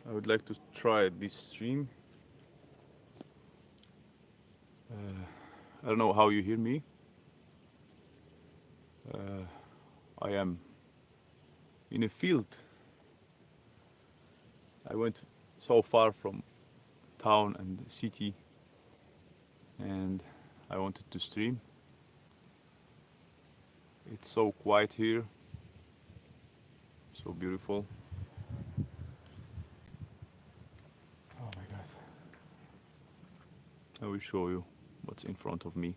I would like to try this stream. I don't know how you hear me. I am in a field. I went so far from town and city, and I wanted to stream. It's so quiet here, so beautiful. Oh my god. I will show you what's in front of me.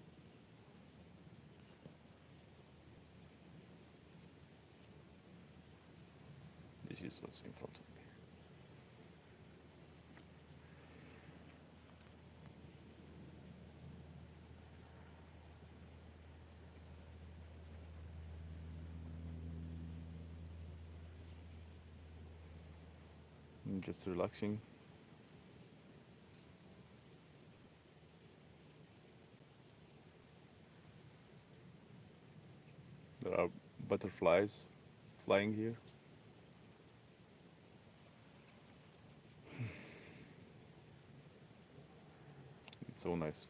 This is what's in front of me. I'm just relaxing. There are butterflies flying here. It's so nice.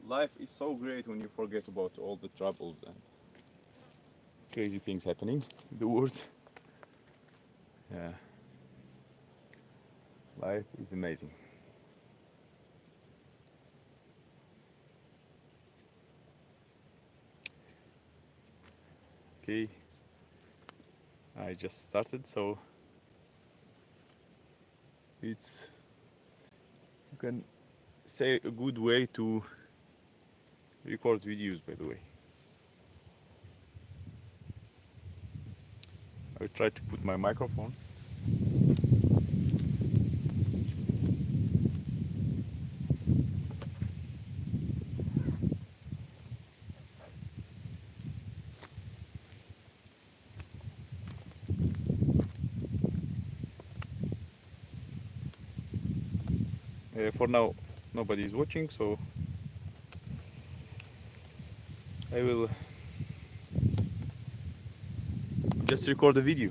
Life is so great when you forget about all the troubles and crazy things happening in the world. Yeah. Life is amazing. Okay. I just started, so it's, you can say, a good way to record videos, by the way. I will try to put my microphone. For now, nobody is watching, so I will just record a video.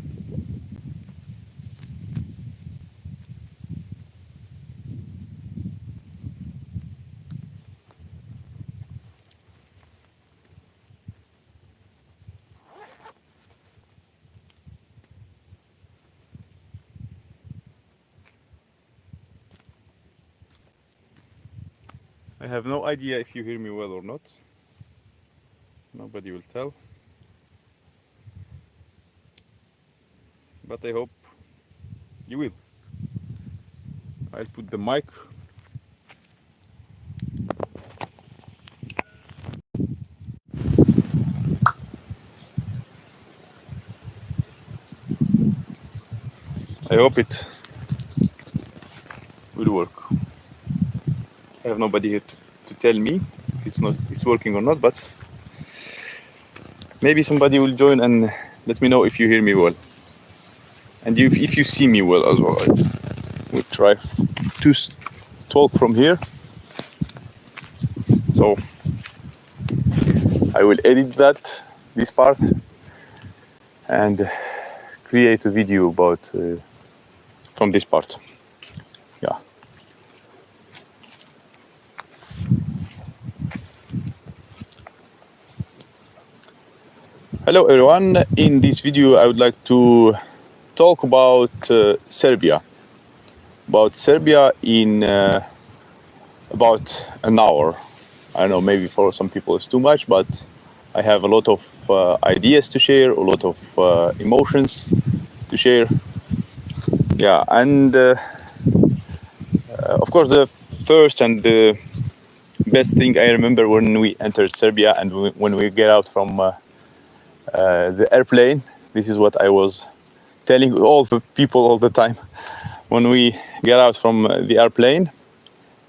I have no idea if you hear me well or not. Nobody will tell. But I hope you will. I'll put the mic. I hope it will work. I have nobody here to tell me if it's working or not, but maybe somebody will join and let me know if you hear me well. And if you see me well as well. I will try to talk from here. So I will edit this part, and create a video about from this part. Yeah. Hello everyone. In this video I would like to talk about Serbia. About Serbia in about an hour. I don't know, maybe for some people it's too much, but I have a lot of ideas to share, a lot of emotions to share. Yeah, and of course the first and the best thing I remember when we entered Serbia and when we get out from the airplane, this is what I was telling all the people all the time. When we get out from the airplane,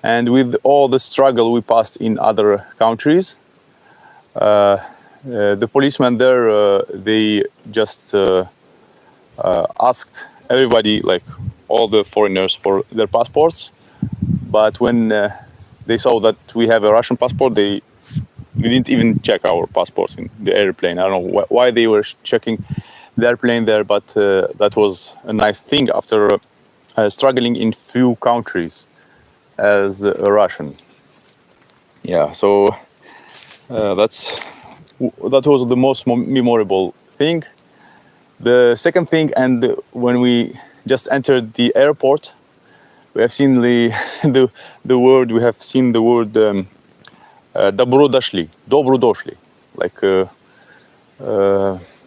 and with all the struggle we passed in other countries, The policeman there, they just asked everybody, like all the foreigners, for their passports. But when they saw that we have a Russian passport, they didn't even check our passports in the airplane. I don't know why they were checking the airplane there, but that was a nice thing after struggling in few countries as a Russian. Yeah, so that was the most memorable thing. The second thing, and when we just entered the airport, we have seen the word. We have seen the word "Dobro došli," like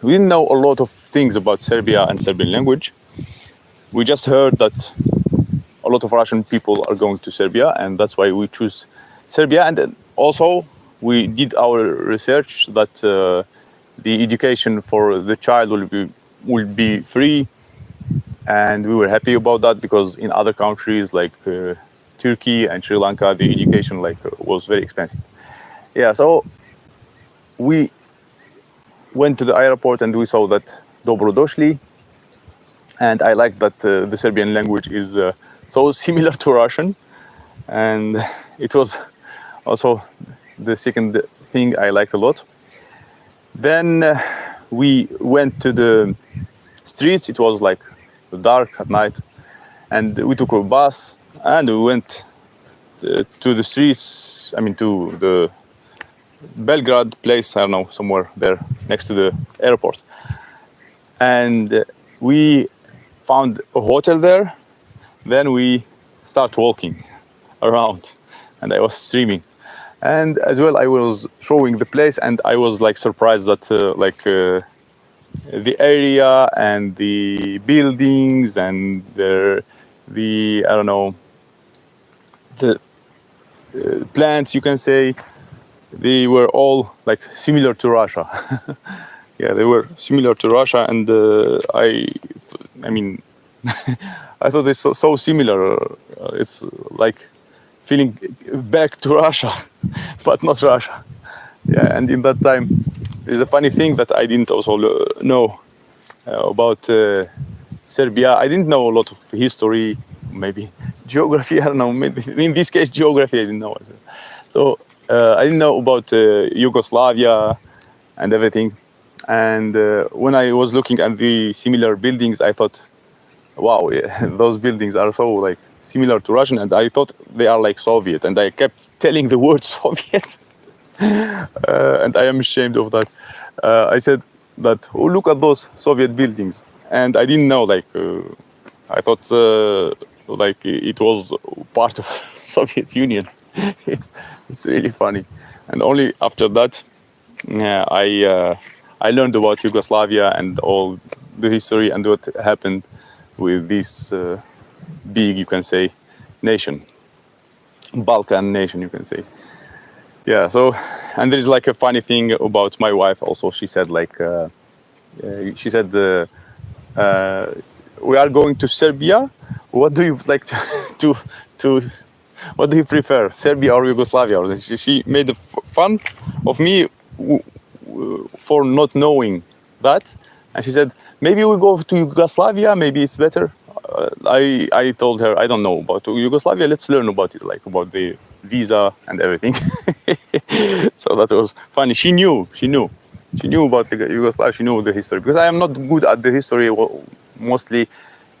we didn't know a lot of things about Serbia and Serbian language. We just heard that a lot of Russian people are going to Serbia, and that's why we choose Serbia. And then also we did our research that the education for the child will be free, and we were happy about that, because in other countries like Turkey and Sri Lanka, the education was very expensive. Yeah, so we went to the airport and we saw that Dobro došli, and I like that the Serbian language is so similar to Russian, and it was also the second thing I liked a lot. Then we went to the streets. It was like dark at night, and we took a bus and we went to the streets. I mean, to the Belgrade place. I don't know, somewhere there next to the airport, and we found a hotel there. Then we start walking around, and I was streaming, and as well I was showing the place, and I was like surprised that the area and the buildings and the I don't know, the plants, you can say, they were all like similar to Russia. Yeah, they were similar to Russia, and I mean, I thought it's so similar. It's like feeling back to Russia, but not Russia. Yeah, and in that time, there's a funny thing that I didn't also know about Serbia. I didn't know a lot of history, maybe geography. I don't know. Maybe in this case, geography I didn't know. So I didn't know about Yugoslavia and everything. And when I was looking at the similar buildings, I thought, wow, yeah, those buildings are so like similar to Russian, and I thought they are like Soviet, and I kept telling the word Soviet, and I am ashamed of that. I said that, oh, look at those Soviet buildings, and I didn't know, like, I thought like it was part of Soviet Union. It's really funny, and only after that, I learned about Yugoslavia and all the history and what happened with this big, you can say, nation, Balkan nation, you can say. Yeah. So, and there's like a funny thing about my wife. Also, she said like, we are going to Serbia. What do you like to what do you prefer, Serbia or Yugoslavia? Or she made fun of me for not knowing that, and she said maybe we go to Yugoslavia. Maybe it's better. I told her I don't know about Yugoslavia. Let's learn about it, like about the visa and everything. So that was funny. She knew about Yugoslavia. She knew the history, because I am not good at the history. Mostly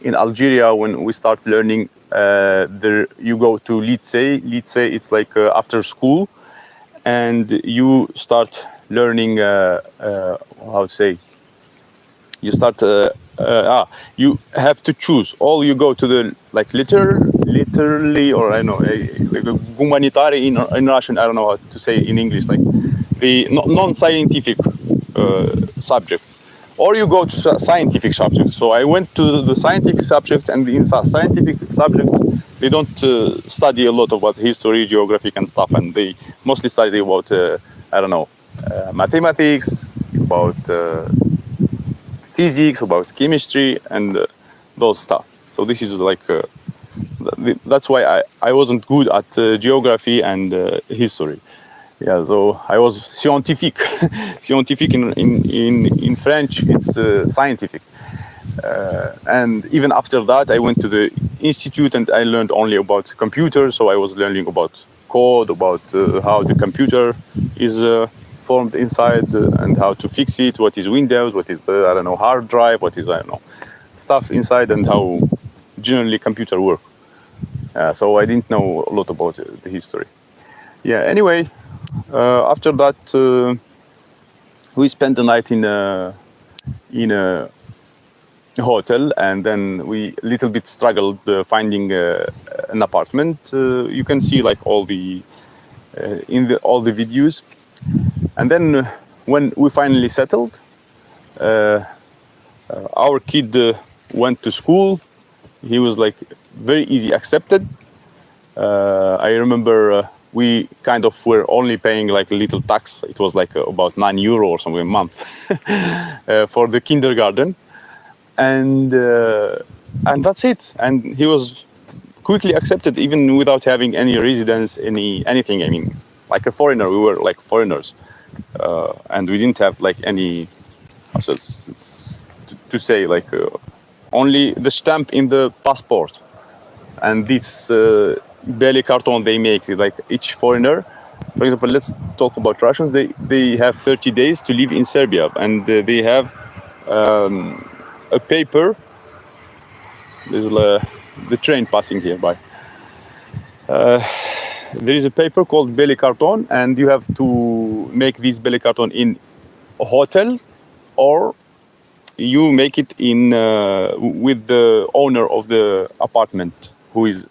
in Algeria, when we start learning, you go to lycée. Lycée, it's like after school, and you start learning. How to say? You start. You have to choose. Or you go to the like literally, or I don't know, like гуманитарий in Russian. I don't know how to say in English. Like the non-scientific subjects. Or you go to scientific subjects. So I went to the scientific subject, and in scientific subject, they don't study a lot about history, geography, and stuff, and they mostly study about I don't know, mathematics, about physics, about chemistry, and those stuff. So this is like that's why I wasn't good at geography and history. Yeah, so I was scientifique. Scientifique in French, it's scientific. And even after that, I went to the institute and I learned only about computers. So I was learning about code, about how the computer is formed inside and how to fix it, what is Windows, what is, I don't know, hard drive, what is, I don't know, stuff inside and how generally computer work. So I didn't know a lot about the history. Yeah, anyway, after that, we spent the night in a hotel, and then we little bit struggled finding an apartment. You can see like all the all the videos, and then when we finally settled, our kid went to school. He was like very easy accepted. I remember we kind of were only paying like a little tax. It was like about €9 or something a month for the kindergarten, and that's it. And he was quickly accepted, even without having any residence, anything. I mean, like a foreigner, we were like foreigners, and we didn't have like any, so to say like only the stamp in the passport, and this belly carton they make, like each foreigner. For example, let's talk about Russians. They have 30 days to live in Serbia, and they have a paper. There's the train passing here by. There is a paper called belly carton, and you have to make this belly carton in a hotel, or you make it in with the owner of the apartment who is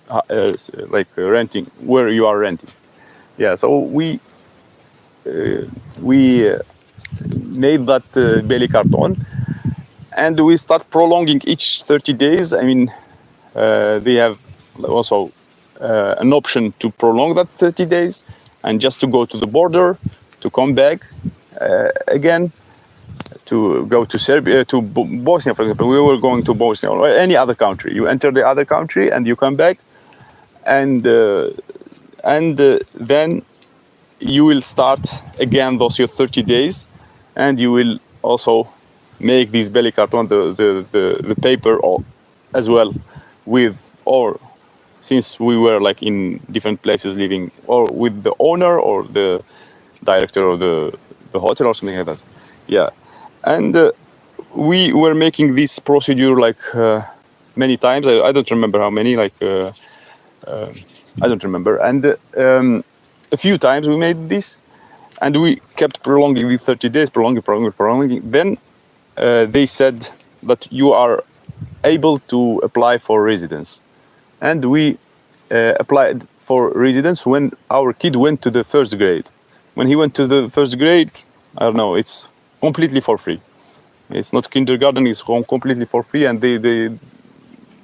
like renting where you are renting. Yeah, so we made that belly carton, and we start prolonging each 30 days. I mean, they have also an option to prolong that 30 days and just to go to the border, to come back again, to go to Serbia, to Bosnia, for example. We were going to Bosnia or any other country. You enter the other country and you come back, and then you will start again those your 30 days, and you will also make this belly carton, the paper, as well, with, or since we were like in different places living, or with the owner or the director of the hotel or something like that. Yeah. And we were making this procedure like many times. I don't remember how many, like I don't remember. And a few times we made this, and we kept prolonging the 30 days, prolonging. Then they said that you are able to apply for residence. And we applied for residence when our kid went to the first grade. When he went to the first grade, I don't know, it's completely for free. It's not kindergarten, it's completely for free. And they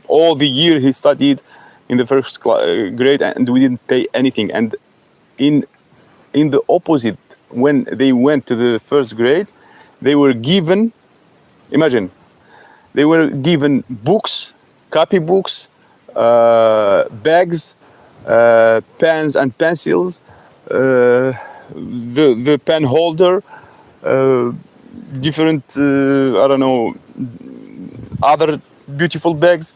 all the year he studied in the first grade, and we didn't pay anything. And in the opposite, when they went to the first grade, they were given, imagine, they were given books, copybooks, bags, pens and pencils, the pen holder, different, I don't know, other beautiful bags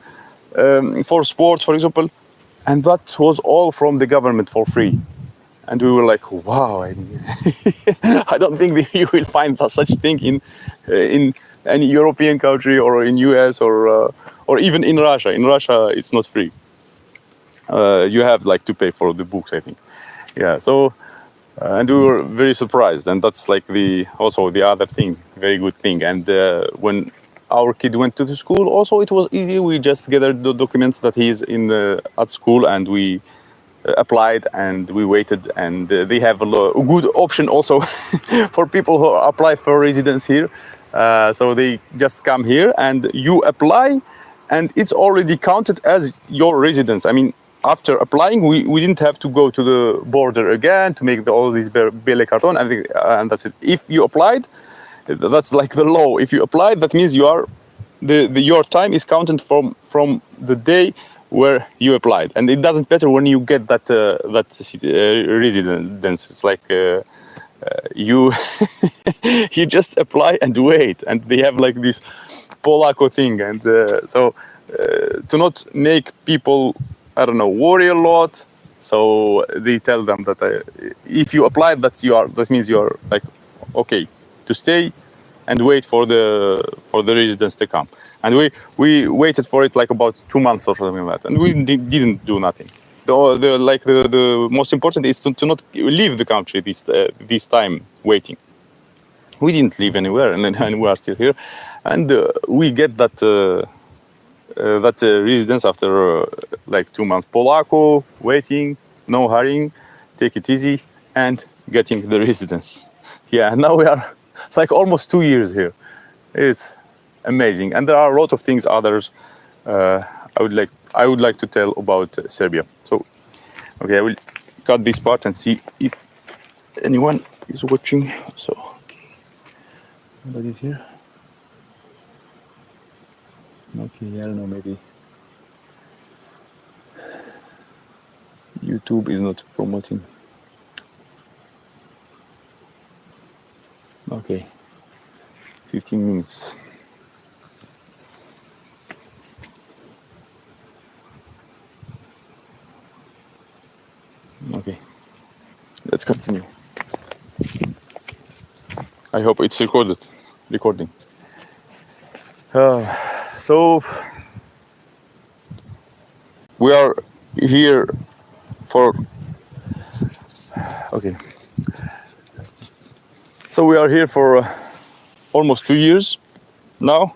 for sports, for example. And that was all from the government for free. And we were like, wow, I don't think you will find such thing in any European country or in US or even in Russia. In Russia, it's not free. You have like to pay for the books, I think. Yeah, so, and we were very surprised. And that's like also the other thing, very good thing. And when our kid went to the school, also it was easy. We just gathered the documents that he is at school, and we applied, and we waited. And they have a good option also for people who apply for residence here. So they just come here and you apply, and it's already counted as your residence. I mean, after applying, we didn't have to go to the border again to make all these belly carton, and that's it. If you applied, that's like the law. If you applied, that means you are your time is counted from the day where you applied, and it doesn't matter when you get that residence. It's like you you just apply and wait, and they have like this Polako thing, and to not make people, I don't know, worry a lot. So they tell them that if you apply, that means you are like okay to stay and wait for the residents to come. And we waited for it like about 2 months or something like that, and we didn't do nothing. The most important is to not leave the country this time waiting. We didn't leave anywhere, and we are still here, and we get that residence after like 2 months. Polako, waiting, no hurrying, take it easy, and getting the residence. Yeah, now we are like almost 2 years here. It's amazing, and there are a lot of things others I would like to tell about Serbia. So, okay, I will cut this part and see if anyone is watching. So, okay, nobody's here. Okay, I don't know, maybe YouTube is not promoting. Okay, 15 minutes. Okay, let's continue. I hope it's recording. So we are here for So we are here for almost 2 years now.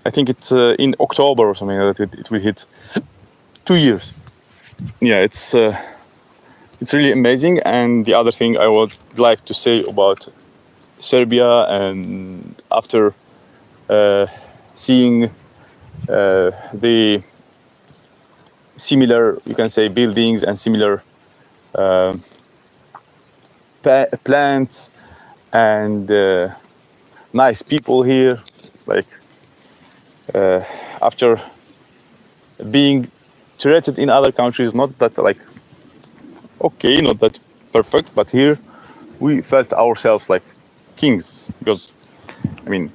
I think it's in October or something like that it will hit 2 years. Yeah, it's really amazing. And the other thing I would like to say about Serbia, and after seeing the similar, you can say, buildings and similar plants and nice people here, like after being treated in other countries, not that like okay, not that perfect, but here we felt ourselves like kings, because I mean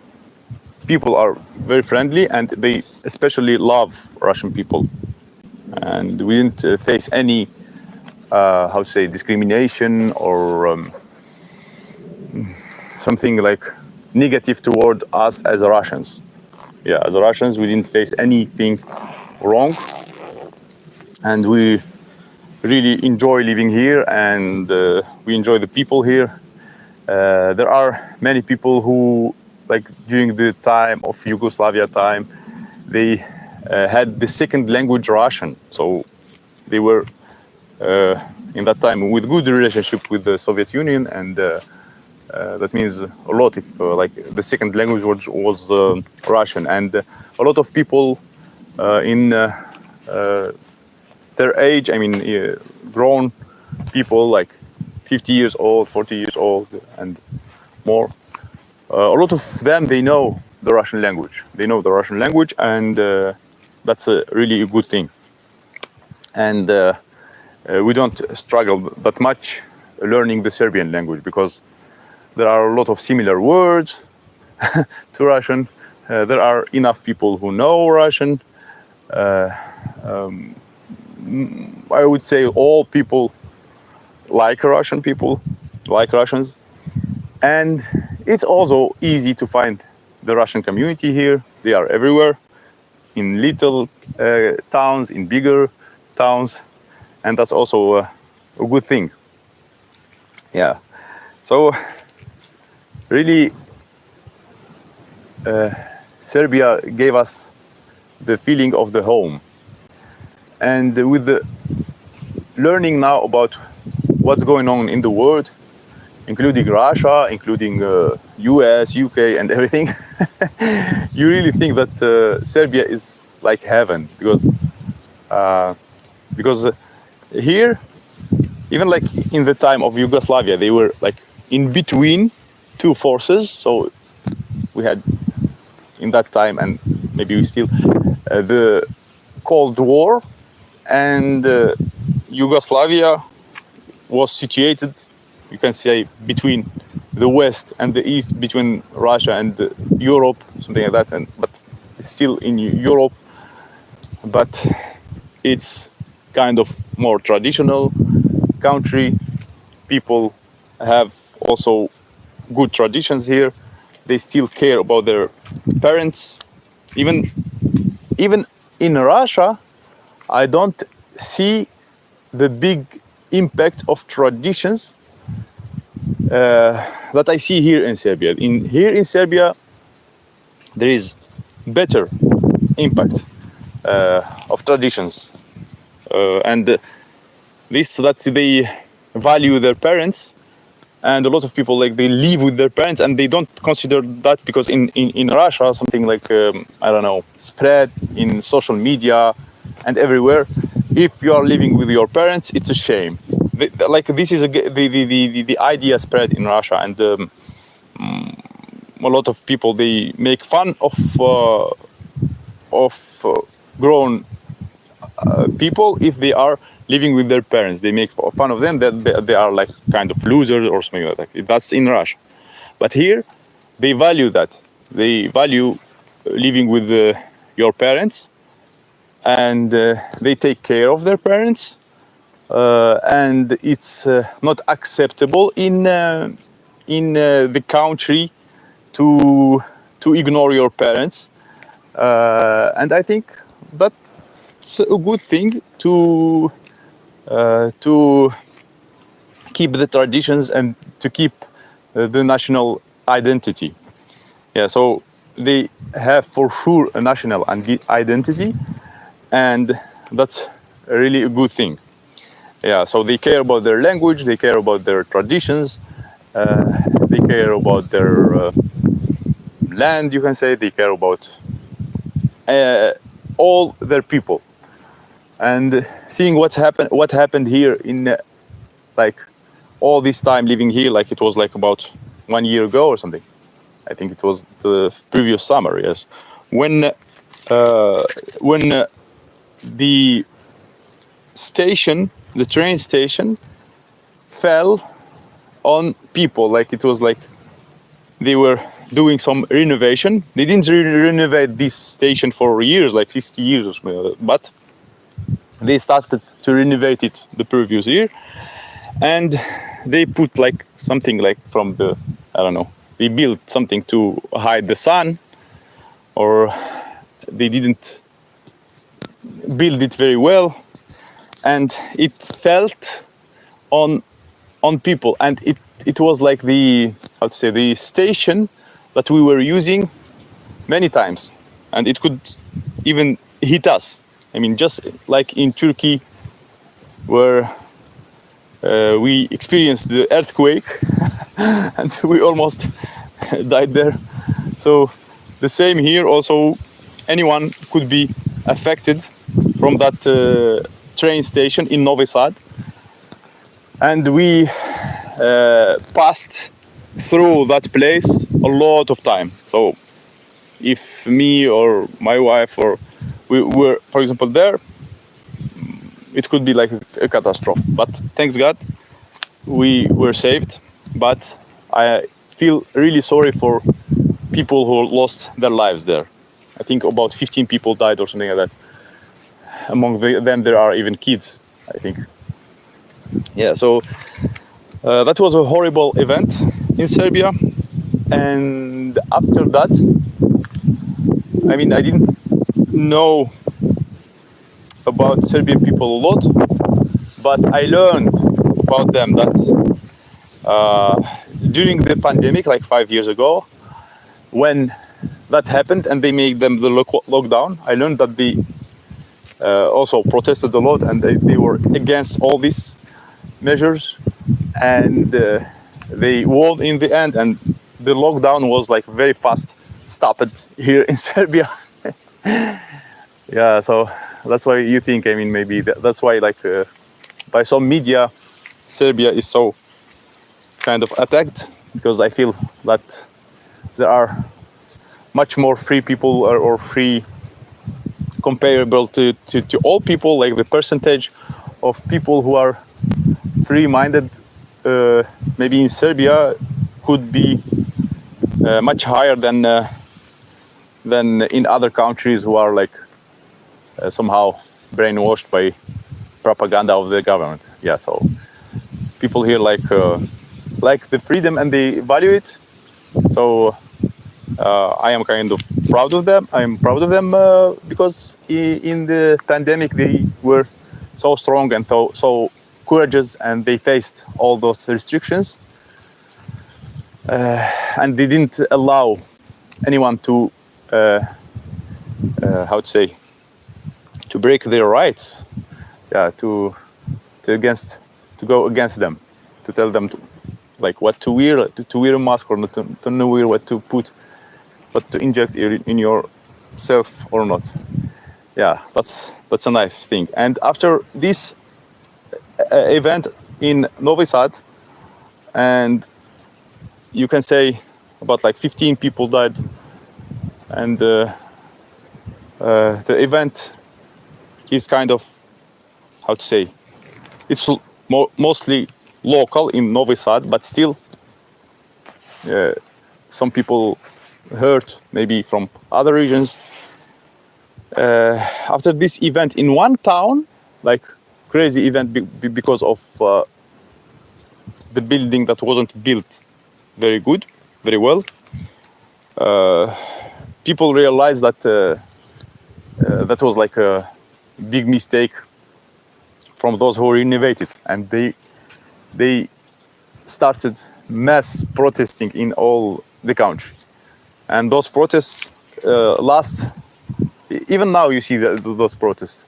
people are very friendly and they especially love Russian people, and we didn't face any how to say discrimination or something like negative toward us as Russians. Yeah, as Russians we didn't face anything wrong, and we really enjoy living here, and we enjoy the people here. There are many people who, like during the time of Yugoslavia time, they had the second language Russian, so they were in that time with good relationship with the Soviet Union, and that means a lot if like the second language was Russian, and a lot of people in their age, I mean grown people like 50 years old, 40 years old and more, a lot of them, they know the Russian language. They know the Russian language, and that's a really good thing. And we don't struggle that much learning the Serbian language, because there are a lot of similar words to Russian. There are enough people who know Russian. I would say all people like Russians. And it's also easy to find the Russian community here. They are everywhere, in little towns, in bigger towns, and that's also a good thing. Yeah, so really Serbia gave us the feeling of the home. And with the learning now about what's going on in the world, including Russia, including US, UK and everything, you really think that Serbia is like heaven, because here, even like in the time of Yugoslavia, they were like in between two forces. So we had in that time, and maybe we still, the Cold War, and Yugoslavia was situated, you can say, between the west and the east, between Russia and Europe, something like that. But it's still in Europe, but it's kind of more traditional country. People have also good traditions here. They still care about their parents. Even in Russia, I don't see the big impact of traditions that I see here in Serbia. Here in Serbia, there is better impact of traditions, and this that they value their parents, and a lot of people like they live with their parents and they don't consider that, because in Russia something like I don't know, spread in social media and everywhere, if you are living with your parents, it's a shame. Like this is the idea spread in Russia, and a lot of people, they make fun of grown people if they are living with their parents. They make fun of them, that they are like kind of losers or something like that. That's in Russia. But here, they value that. They value living with your parents, and they take care of their parents. And it's not acceptable in the country to ignore your parents. And I think that's a good thing to keep the traditions and to keep the national identity. Yeah, so they have for sure a national identity, and that's really a good thing. Yeah, so they care about their language, they care about their traditions, they care about their land, you can say, they care about all their people. And seeing what happened here in like all this time living here, like it was like about 1 year ago or something. I think it was the previous summer, yes, when the station, the train station, fell on people. Like it was like they were doing some renovation. They didn't renovate this station for years, like 60 years or something, but they started to renovate it the previous year, and they put like something like from the, I don't know, they built something to hide the sun, or they didn't build it very well, and it felt on people, and it was like the, how to say, the station that we were using many times, and it could even hit us. I mean, just like in Turkey, where we experienced the earthquake and we almost died there. So the same here also, anyone could be affected from that train station in Novi Sad. And we passed through that place a lot of time. So if me or my wife or we were, for example, there, it could be like a catastrophe. But thanks God, we were saved. But I feel really sorry for people who lost their lives there. I think about 15 people died or something like that. Among them, there are even kids, I think. Yeah, so that was a horrible event in Serbia. And after that, I mean, I didn't know about Serbian people a lot, but I learned about them that during the pandemic, like 5 years ago, when that happened and they made them the lockdown, I learned that they also protested a lot, and they were against all these measures, and they won in the end, and the lockdown was like very fast stopped here in Serbia. Yeah, so that's why you think, I mean, maybe that's why, like, by some media, Serbia is so kind of attacked, because I feel that there are much more free people or free comparable to all people. Like the percentage of people who are free-minded, maybe in Serbia, could be much higher than in other countries who are like somehow brainwashed by propaganda of the government. Yeah, so people here like the freedom and they value it. So I am kind of proud of them. I am proud of them because in the pandemic they were so strong and so courageous, and they faced all those restrictions, and they didn't allow anyone to how to say, to break their rights. Yeah, to go against them, to tell them to, like, what to wear, to wear a mask or not, to know wear what to put, what to inject in yourself or not. Yeah, that's a nice thing. And after this event in Novi Sad, and you can say about like 15 people died, and the event is kind of, how to say, it's mostly local in Novi Sad, but still some people hurt maybe from other regions. After this event in one town, like crazy event because of the building that wasn't built very good, very well, people realized that that was like a big mistake from those who renovated, and they started mass protesting in all the country, and those protests last. Even now, you see those protests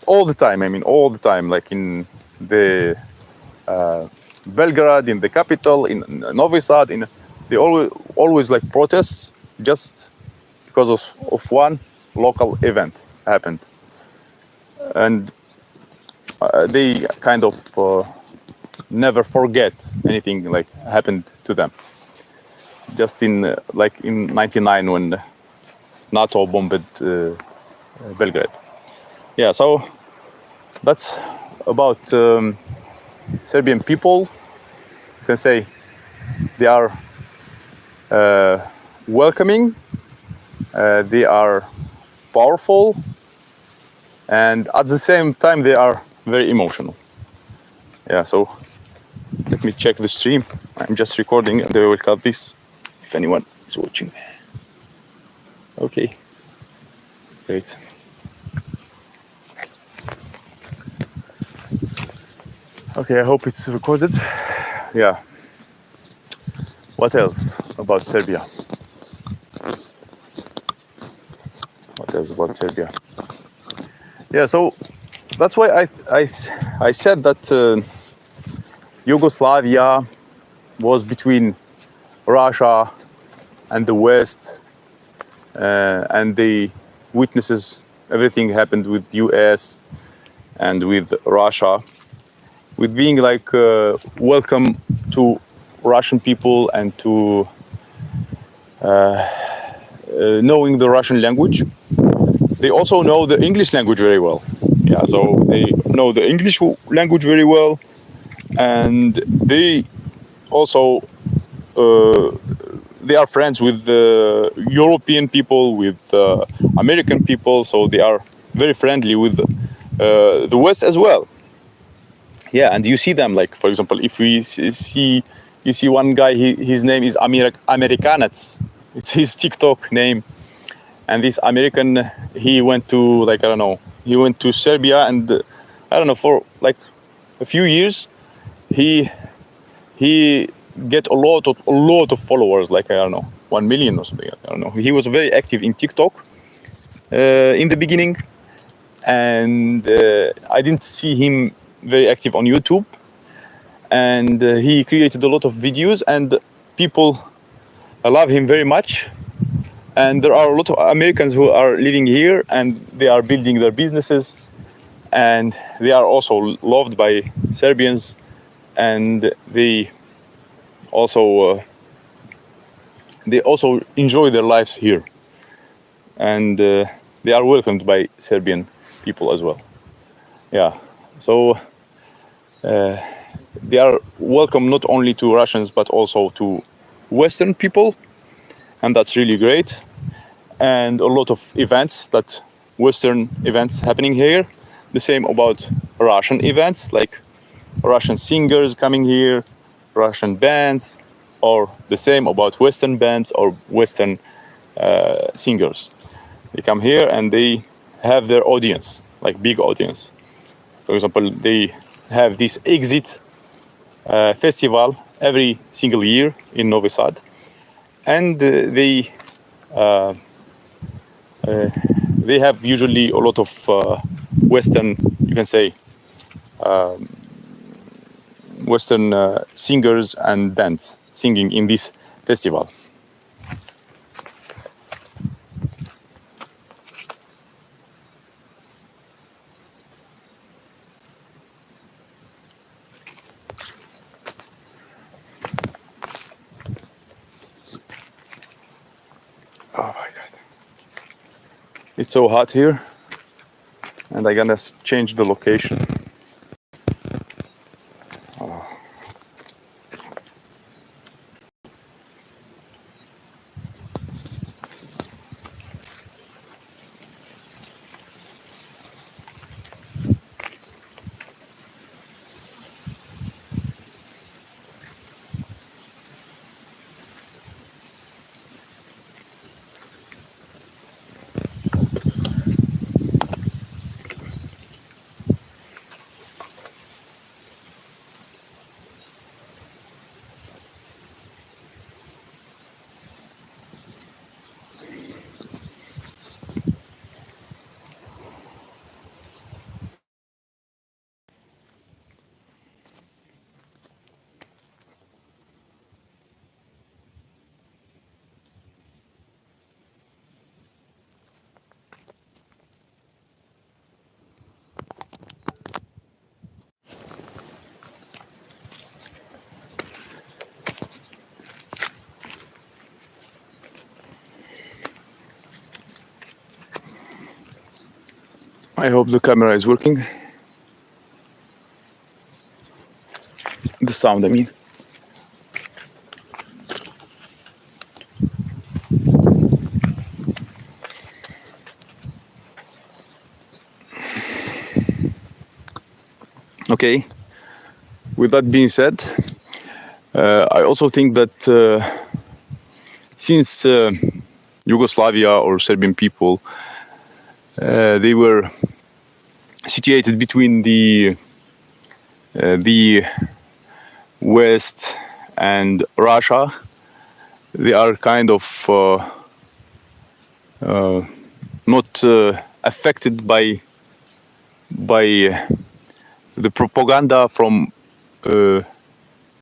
all the time. I mean, all the time, like in the Belgrade, in the capital, in Novi Sad, they always like protests just because of one local event happened, and they kind of never forget anything like happened to them. Just in like in '99 when NATO bombed Belgrade. Yeah, so that's about Serbian people. You can say they are welcoming, they are powerful, and at the same time they are very emotional. Yeah, so let me check the stream. I'm just recording and I will cut this if anyone is watching. Okay, great. Okay, I hope it's recorded. Yeah. What else about Serbia? What else about Serbia? Yeah, so that's why I said that Yugoslavia was between Russia and the West, and they witnesses everything happened with US and with Russia, with being like welcome to Russian people and to knowing the Russian language. They also know the English language very well. Yeah, so they know the English language very well, and they also they are friends with the European people, with American people, so they are very friendly with the West as well. Yeah, and you see them, like, for example, if we you see one guy, his name is Americanets. It's his TikTok name. And this American, he went to, like, I don't know, he went to Serbia, and I don't know, for like a few years, he get a lot of followers, like, I don't know, 1 million or something. I don't know. He was very active in TikTok in the beginning, and I didn't see him very active on YouTube. And he created a lot of videos, and people love him very much. And there are a lot of Americans who are living here, and they are building their businesses, and they are also loved by Serbians, and they also enjoy their lives here. and they are welcomed by Serbian people as well. Yeah, so they are welcome not only to Russians but also to Western people, and that's really great. And a lot of events, that Western events happening here. The same about Russian events, like Russian singers coming here, Russian bands, or the same about Western bands or Western singers. They come here and they have their audience, like big audience. For example, they have this Exit festival every single year in Novi Sad, and they have usually a lot of Western, you can say, Western singers and bands singing in this festival. Oh my god. It's so hot here, and I'm gonna change the location. I hope the camera is working. The sound, I mean. Okay. With that being said, I also think that since Yugoslavia or Serbian people, they were situated between the West and Russia, they are kind of not affected by the propaganda from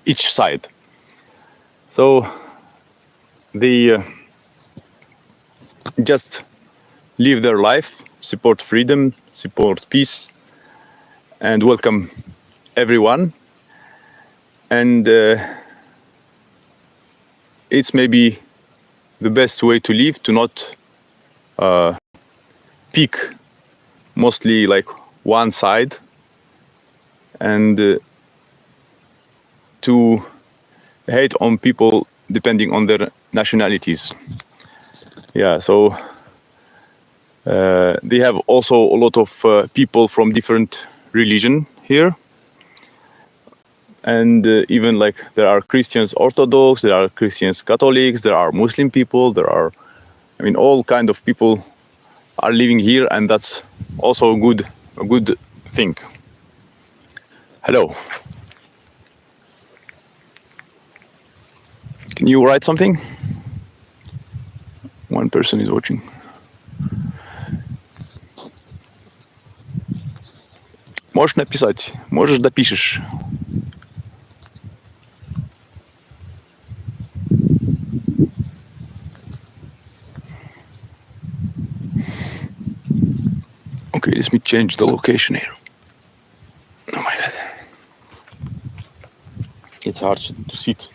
each side. So they just live their life, support freedom, support peace, and welcome everyone. And it's maybe the best way to live, to not pick mostly like one side, and to hate on people depending on their nationalities. Yeah, so they have also a lot of people from different religion here, and even like there are Christians Orthodox, there are Christians Catholics, there are Muslim people, there are, I mean, all kind of people are living here, and that's also a good thing. Hello. Can you write something? One person is watching. Можешь написать, можешь допишешь. Okay, let me change the location here. Oh my god. It's hard to sit.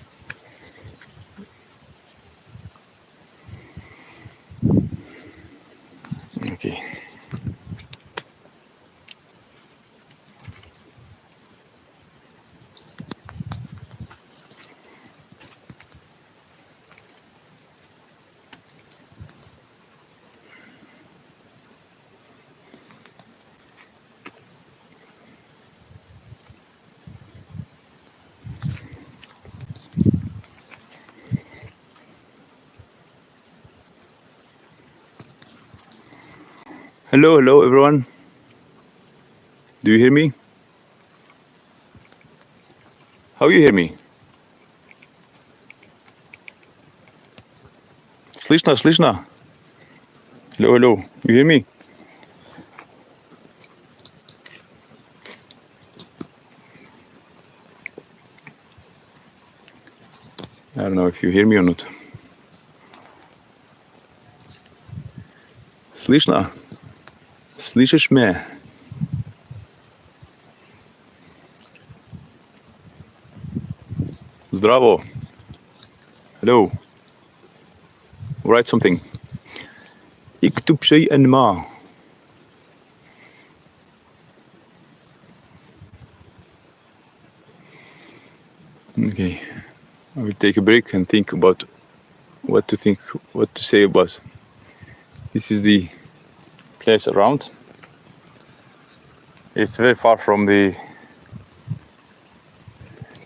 Hello, everyone. Do you hear me? How you hear me? Слышно? Hello. You hear me? I don't know if you hear me or not. Слышно? Слышишь меня? Здраво. Hello. Write something. اكتب شيئا ما. Okay. I will take a break and think about what to say about. This is the place around. It's very far from the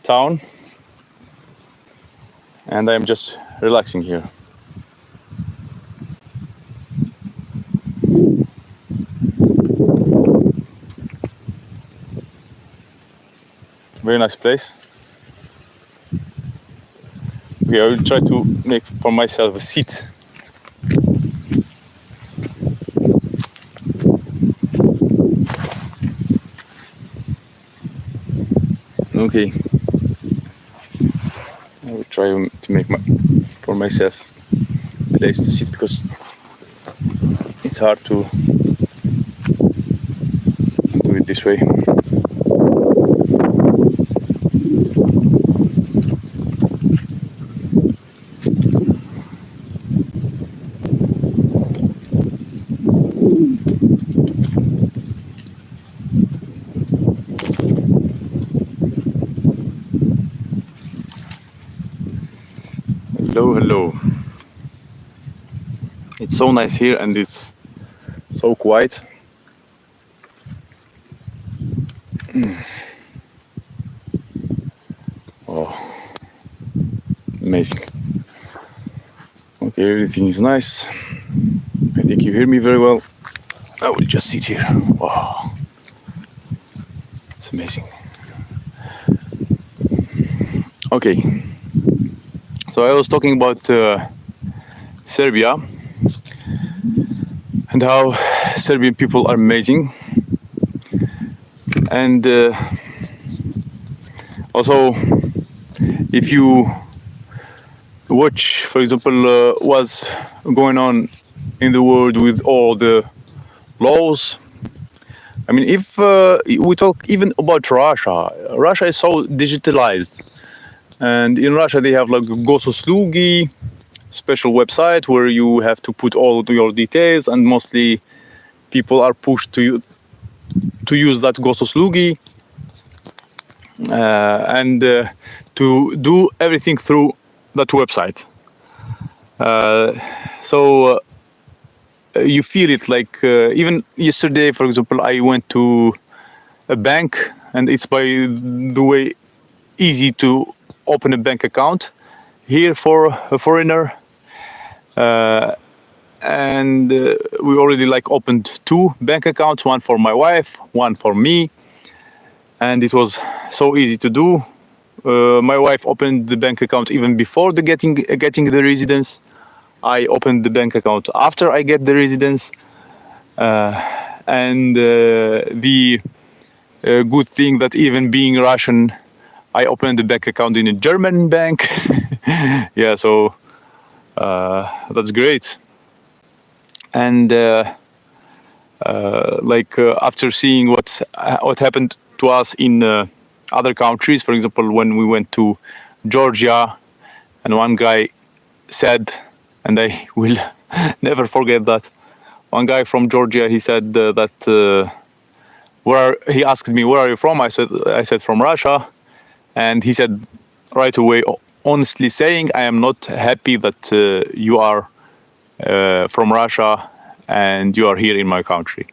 town, and I'm just relaxing here. Very nice place. Okay, I will try to make for myself a seat. Okay. I will try to make for myself a place to sit because it's hard to do it this way. Hello. It's so nice here and it's so quiet. Oh, amazing. Okay, everything is nice. I think you hear me very well. I will just sit here. Wow, it's amazing. Okay, so I was talking about Serbia and how Serbian people are amazing, and also if you watch, for example, what's going on in the world with all the laws. I mean, if we talk even about Russia is so digitalized, and in Russia they have like Gosuslugi, special website where you have to put all your details, and mostly people are pushed to use that Gosuslugi and to do everything through that website. So you feel it like even yesterday, for example, I went to a bank, and it's by the way easy to open a bank account here for a foreigner. And we already like opened 2 bank accounts, one for my wife, one for me, and it was so easy to do. My wife opened the bank account even before getting the residence. I opened the bank account after I get the residence, and the good thing that even being Russian, I opened the bank account in a German bank. Yeah, so that's great. And after seeing what happened to us in other countries, for example, when we went to Georgia, and one guy said, and I will never forget that, one guy from Georgia, he said he asked me, where are you from? I said from Russia, and he said right away, honestly saying, I am not happy that you are from Russia and you are here in my country.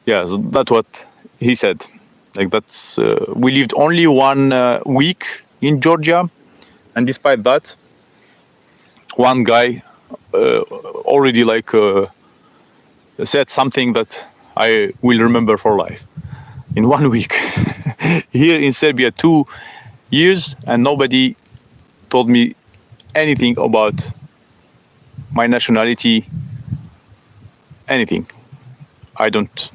Yeah, so that's what he said. Like that's we lived only 1 week in Georgia, and despite that, one guy already like said something that I will remember for life. In 1 week, here in Serbia, 2 years, and nobody told me anything about my nationality, anything. I don't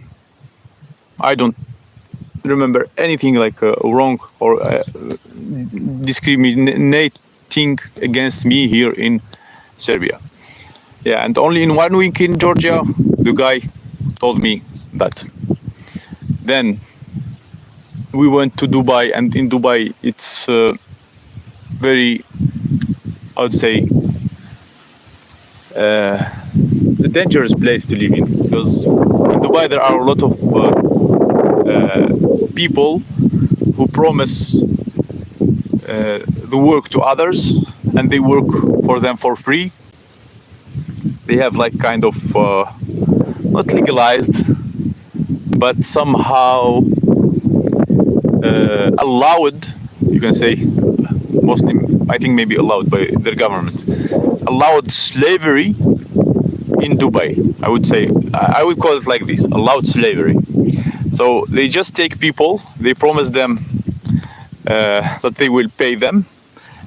remember anything like wrong or discriminating against me here in Serbia. Yeah, and only in 1 week in Georgia, the guy told me that. Then we went to Dubai, and in Dubai, it's very, I would say, a dangerous place to live in, because in Dubai there are a lot of people who promise the work to others, and they work for them for free. They have like kind of not legalized, but somehow allowed, you can say, mostly I think maybe allowed by their government, allowed slavery in Dubai. I would say, I would call it like this, allowed slavery. So they just take people, they promise them that they will pay them,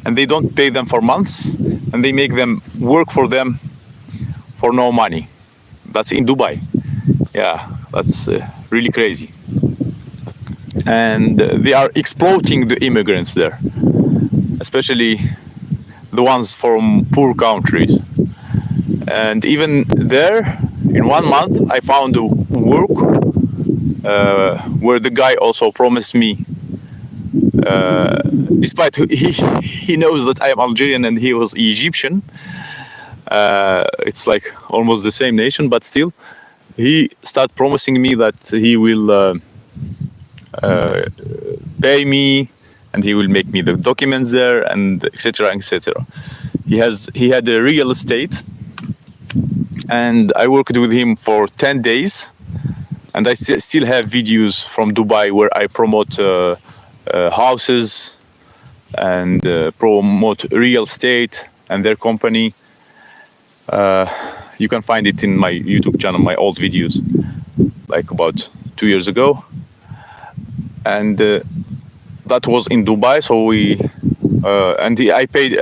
and they don't pay them for months, and they make them work for them for no money. That's in Dubai. Yeah, that's really crazy. And they are exploiting the immigrants there, especially the ones from poor countries. And even there, in 1 month, I found a work where the guy also promised me, despite he knows that I am Algerian and he was Egyptian. It's like almost the same nation, but still, he started promising me that he will pay me, and he will make me the documents there, and etc. etc. He had a real estate, and I worked with him for 10 days, and I still have videos from Dubai where I promote houses and promote real estate and their company. You can find it in my YouTube channel, my old videos, like about 2 years ago. And that was in Dubai. So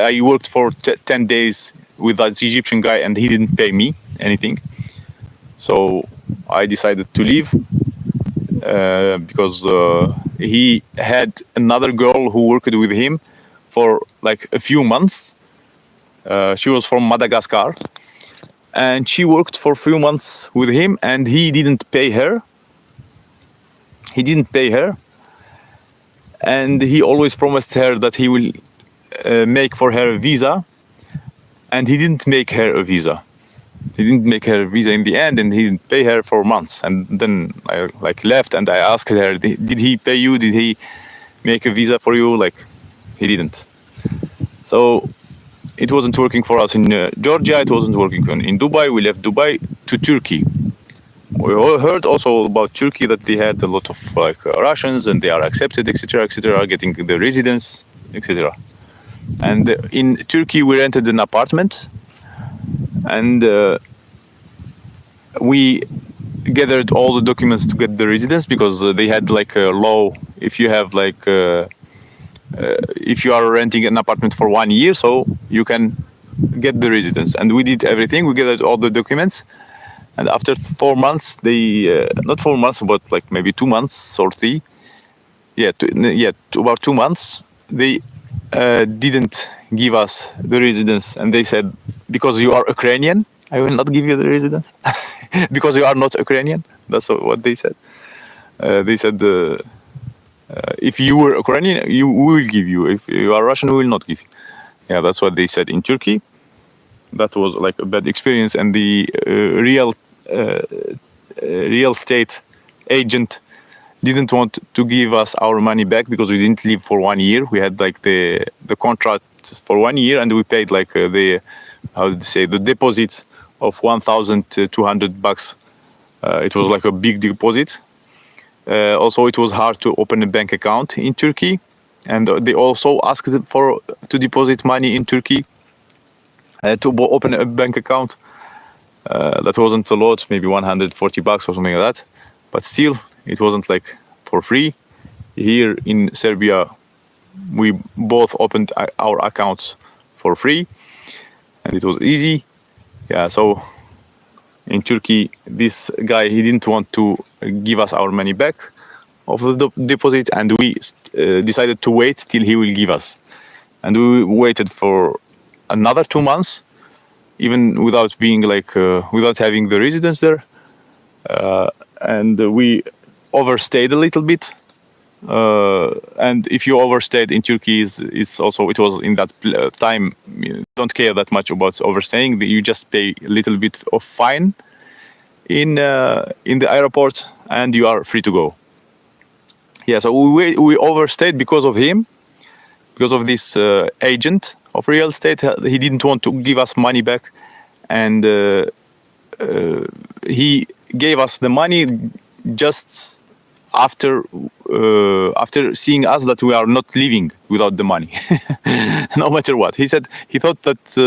I worked for 10 days with that Egyptian guy, and he didn't pay me anything. So I decided to leave because he had another girl who worked with him for like a few months. She was from Madagascar, and she worked for a few months with him, and he didn't pay her. And he always promised her that he will make for her a visa, and he didn't make her a visa. He didn't make her a visa in the end, and he didn't pay her for months. And then I like left, and I asked her, did he pay you? Did he make a visa for you? Like, he didn't. So it wasn't working for us in Georgia. It wasn't working in Dubai. We left Dubai to Turkey. We all heard also about Turkey that they had a lot of like Russians, and they are accepted, etc., etc., getting the residence, etc. And in Turkey, we rented an apartment, and we gathered all the documents to get the residence, because they had like a law. If you have like, if you are renting an apartment for 1 year, so you can get the residence. And we did everything. We gathered all the documents. And after 4 months, they not 4 months, but like maybe 2 months or 3. About 2 months, they didn't give us the residence, and they said, because you are Ukrainian, I will not give you the residence. Because you are not Ukrainian. That's what they said. They said, if you were Ukrainian, we will give you. If you are Russian, we will not give you. Yeah, that's what they said in Turkey. That was like a bad experience, and the real estate agent didn't want to give us our money back, because we didn't live for 1 year. We had like the contract for 1 year, and we paid like the deposit of $1,200. It was like a big deposit. Also, it was hard to open a bank account in Turkey, and they also asked to deposit money in Turkey to open a bank account. That wasn't a lot, maybe $140 or something like that. But still, it wasn't like for free. Here in Serbia, we both opened our accounts for free, and it was easy. Yeah, so in Turkey, this guy, he didn't want to give us our money back of the deposit, and we decided to wait till he will give us. And we waited for another 2 months, even without being like without having the residence there, and we overstayed a little bit. And if you overstayed in Turkey, it was in that time, you don't care that much about overstaying. You just pay a little bit of fine in the airport, and you are free to go. Yeah, so we overstayed because of him, because of this agent of real estate. He didn't want to give us money back, and he gave us the money just after seeing us that we are not leaving without the money, no matter what. He said he thought that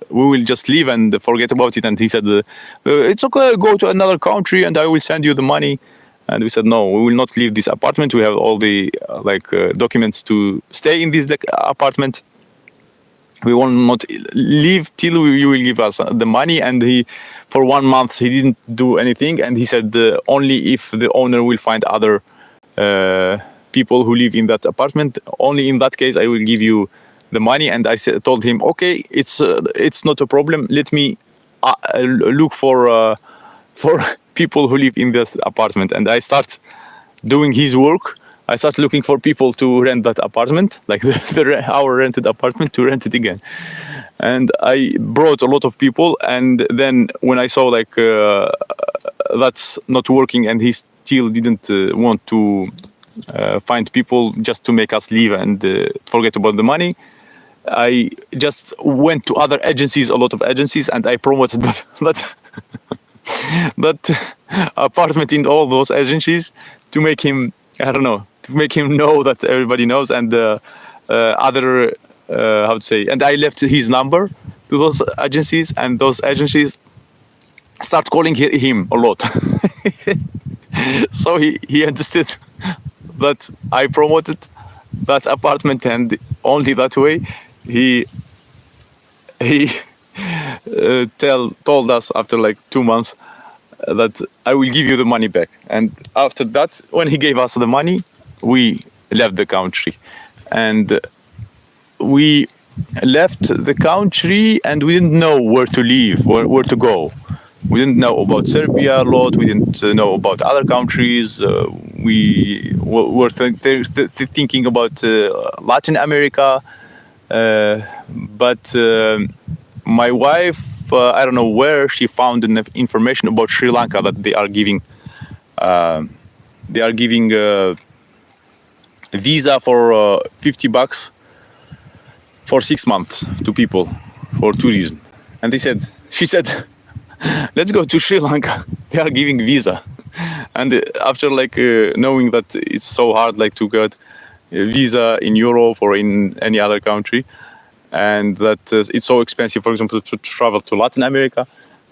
we will just leave and forget about it, and he said it's okay, go to another country and I will send you the money. And we said no, we will not leave this apartment. We have all the documents to stay in this apartment. We will not leave till you will give us the money. And he, for 1 month, he didn't do anything. And he said only if the owner will find other people who live in that apartment, only in that case I will give you the money. And I told him, okay, it's not a problem. Let me look for people who live in this apartment. And I start doing his work. I start looking for people to rent that apartment, like our rented apartment, to rent it again. And I brought a lot of people. And then when I saw that's not working, and he still didn't want to find people just to make us leave and forget about the money, I just went to other agencies, a lot of agencies, and I promoted that apartment in all those agencies to make him, to make him know that everybody knows. And and I left his number to those agencies, and those agencies start calling him a lot. So he understood that I promoted that apartment, and only that way he told us after 2 months that I will give you the money back. And after that, when he gave us the money, we left the country. And we left the country, and we didn't know where to leave, where to go. We didn't know about Serbia a lot. We didn't know about other countries. We were thinking about Latin America. But my wife, I don't know where she found enough information about Sri Lanka, that they are giving a visa for $50 for 6 months to people for tourism. And she said, let's go to Sri Lanka. They are giving visa. And after knowing that it's so hard to get a visa in Europe or in any other country, and that it's so expensive, for example, to travel to Latin America,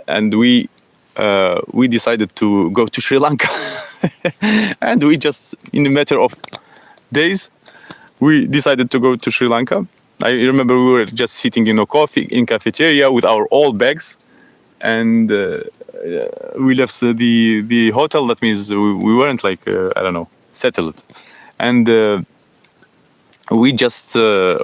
and we decided to go to Sri Lanka. And we just, in a matter of days, we decided to go to Sri Lanka. I remember we were just sitting in a cafeteria with our old bags, and we left the hotel. That means we weren't settled, and we just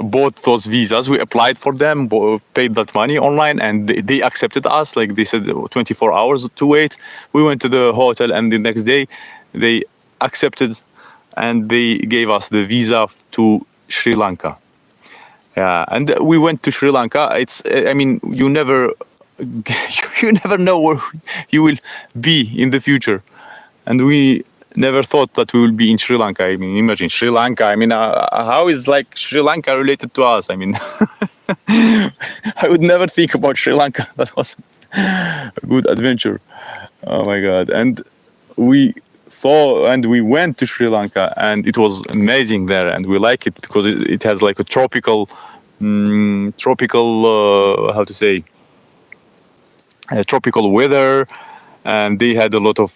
bought those visas. We applied for them, paid that money online, and they accepted us. They said 24 hours to wait. We went to the hotel, and the next day they accepted, and they gave us the visa to Sri Lanka. Yeah, and we went to Sri Lanka. You never know where you will be in the future, and we never thought that we will be in Sri Lanka. Imagine Sri Lanka. How is Sri Lanka related to us? I would never think about Sri Lanka. That was a good adventure. Oh my God. And we went to Sri Lanka, and it was amazing there, and we like it because it has a tropical, tropical weather, and they had a lot of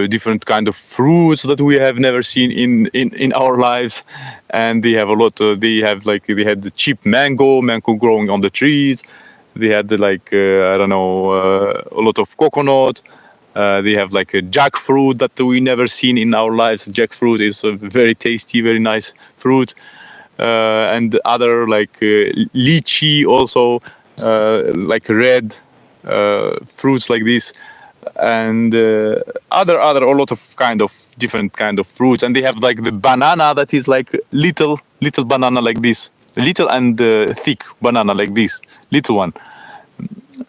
different kind of fruits that we have never seen in our lives. And they have a lot. They had the cheap mango growing on the trees. They had I don't know, a lot of coconut. They have like a jackfruit that we never seen in our lives. Jackfruit is a very tasty, very nice fruit. And other lychee also, like red fruits like this, and other a lot of different kind of fruits. And they have like the banana that is like little banana like this, little and thick banana like this, little one.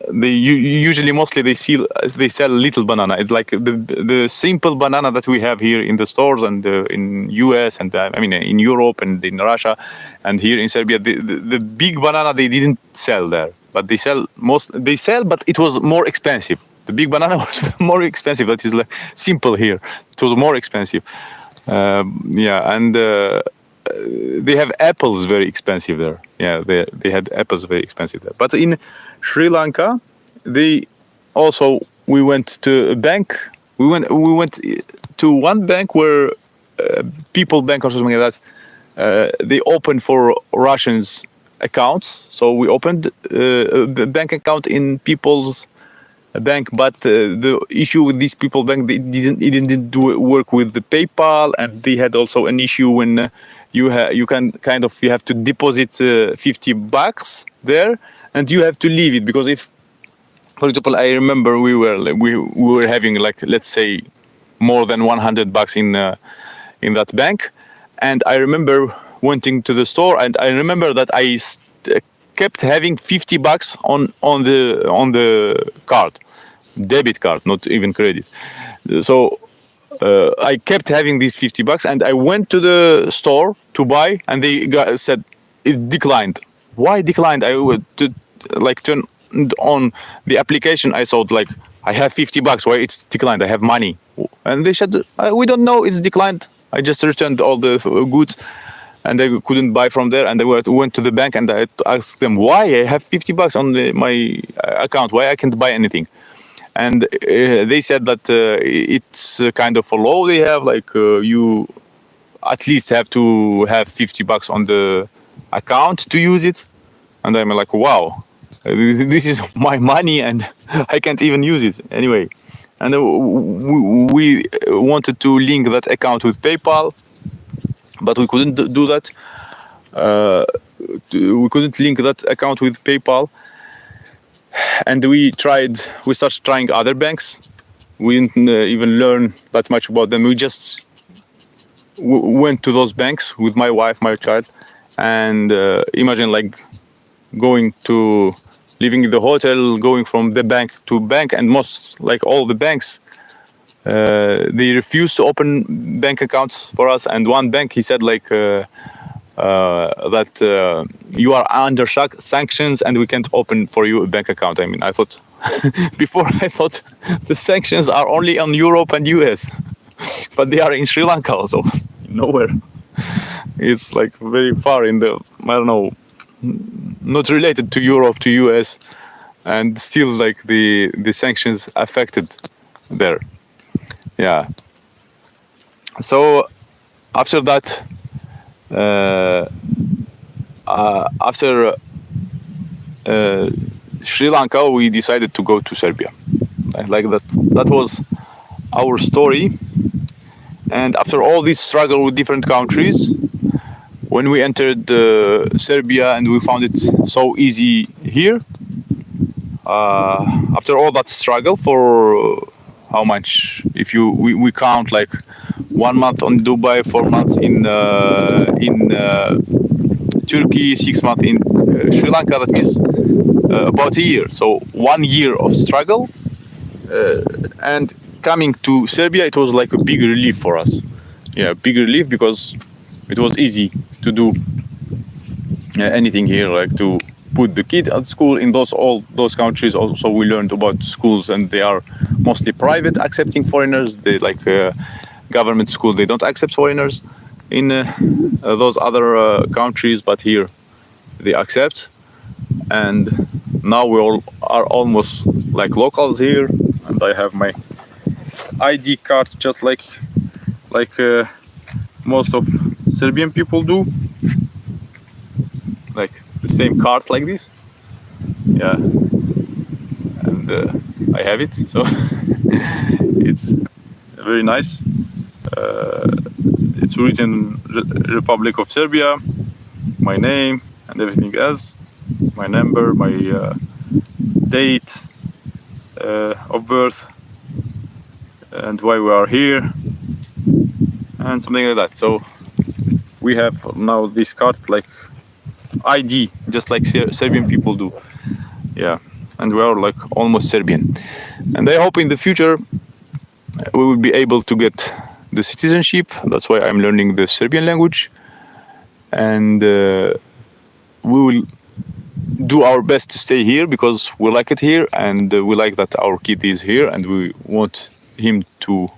They usually mostly they sell little banana. It's like the simple banana that we have here in the stores and in US and I mean in Europe and in Russia, and here in Serbia the big banana they didn't sell there, but they sell, but it was more expensive. The big banana was more expensive. That is like simple here. It was more expensive. And they have apples very expensive there. Yeah, they had apples very expensive there. But in Sri Lanka, we went to a bank. We went to one bank where People Bank or something like that. They opened for Russians accounts. So we opened a bank account in People's Bank, but the issue with this People Bank, it didn't work with the PayPal, and they had also an issue when you have to deposit $50 there, and you have to leave it, because if, for example, I remember we were having let's say more than $100 in that bank, and I remember went to the store, and I remember that I kept having $50 on the card, debit card, not even credit. So I kept having these $50, and I went to the store to buy, and they said it declined. Why declined? I would turn on the application. I thought I have $50. Why it's declined? I have money, and they said we don't know. It's declined. I just returned all the goods, and I couldn't buy from there. And I went to the bank, and I asked them why I have $50 on my account. Why I can't buy anything? And they said that it's kind of a law they have. You at least have to have $50 on the account to use it. And I'm like, wow, this is my money, and I can't even use it anyway. And we wanted to link that account with PayPal, but we couldn't do that. We couldn't link that account with PayPal, and we started trying other banks. We didn't even learn that much about them. We just went to those banks with my wife, my child, and imagine living in the hotel, going from the bank to bank, and all the banks, they refused to open bank accounts for us. And one bank, he said that you are under sanctions and we can't open for you a bank account. I mean, I thought before the sanctions are only on Europe and US, but they are in Sri Lanka also, nowhere. It's very far in the, I don't know, not related to Europe, to US, and still the sanctions affected there. Yeah. So after that, after Sri Lanka, we decided to go to Serbia. That was our story. And after all this struggle with different countries, when we entered Serbia and we found it so easy here, after all that struggle for how much, if we count 1 month on Dubai, 4 months in Turkey, 6 months in Sri Lanka, that means about a year. So 1 year of struggle, and coming to Serbia, it was like a big relief for us. Yeah, big relief, because it was easy to do anything here, to put the kid at school in all those countries. Also, we learned about schools, and they are mostly private, accepting foreigners. They government school, they don't accept foreigners in those other countries, but here they accept. And now we all are almost like locals here, and I have my ID card just like most of Serbian people do, like the same card like this. Yeah, and I have it, so it's very nice. It's written Republic of Serbia, my name and everything else, my number, my date of birth, and why we are here, and something like that. So we have now this card like ID, just like Serbian people do. Yeah, and we are like almost Serbian. And I hope in the future we will be able to get the citizenship. That's why I'm learning the Serbian language, and we will do our best to stay here because we like it here, and we like that our kid is here, and we want him to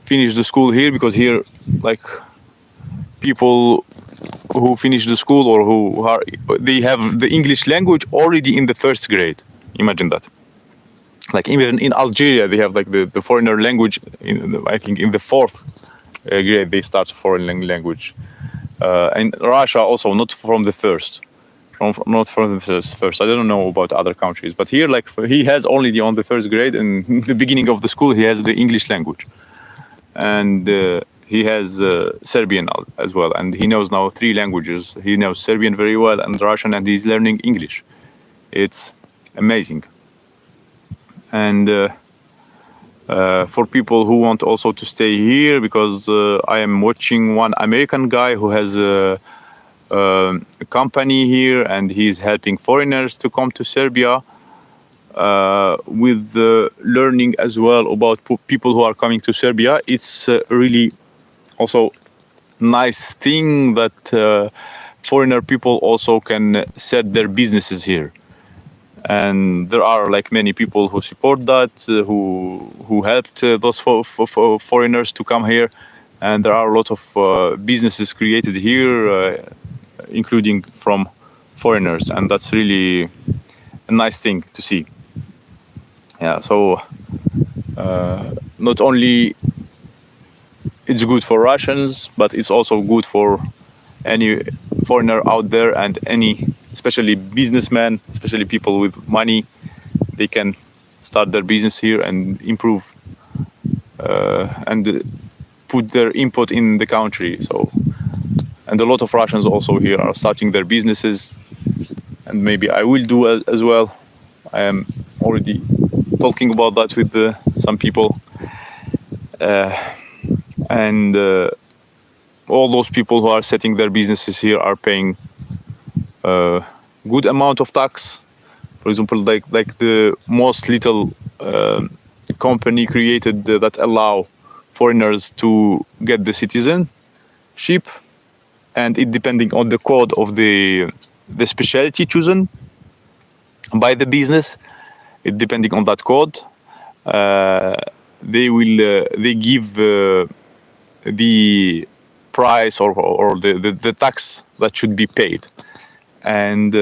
finish the school here, because here, like, people who finish the school or they have the English language already in the first grade. Imagine that. Like, even in Algeria, they have like the foreigner language. I think in the fourth grade they start foreign language. And Russia also not from the first. Not from the first. I don't know about other countries, but here, like, he has only on the first grade, and the beginning of the school, he has the English language, and he has Serbian as well, and he knows now 3 languages. He knows Serbian very well and Russian, and he's learning English. It's amazing. And for people who want also to stay here, because I am watching one American guy who has a company here, and he's helping foreigners to come to Serbia with learning as well about people who are coming to Serbia. It's really also nice thing that foreigner people also can set their businesses here. And there are like many people who support that, who helped those foreigners to come here, and there are a lot of businesses created here, including from foreigners, and that's really a nice thing to see. Yeah, so not only it's good for Russians, but it's also good for any foreigner out there, and any, especially businessmen, especially people with money. They can start their business here and improve and put their input in the country. So, and a lot of Russians also here are starting their businesses, and maybe I will do as well. I am already talking about that with some people, and all those people who are setting their businesses here are paying a good amount of tax. For example, like the most little company created that allow foreigners to get the citizenship, and it depending on the code of the specialty chosen by the business. It depending on that code, they give the price or the tax that should be paid, and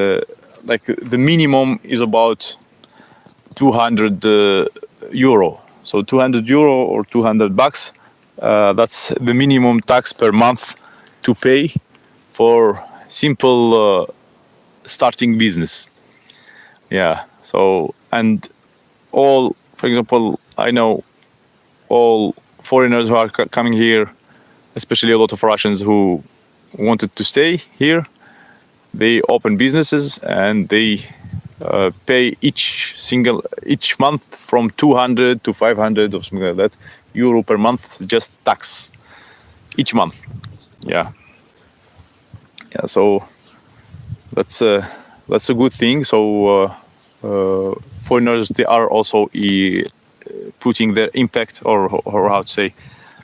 like the minimum is about 200 euro. So 200 euro or 200 bucks. That's the minimum tax per month to pay for simple starting business. Yeah. So, and all, for example, I know all foreigners who are coming here, especially a lot of Russians who wanted to stay here, they open businesses and they pay each month from 200 to 500 or something like that euro per month, just tax each month. Yeah. So that's a good thing. So foreigners, they are also putting their impact, or how to say,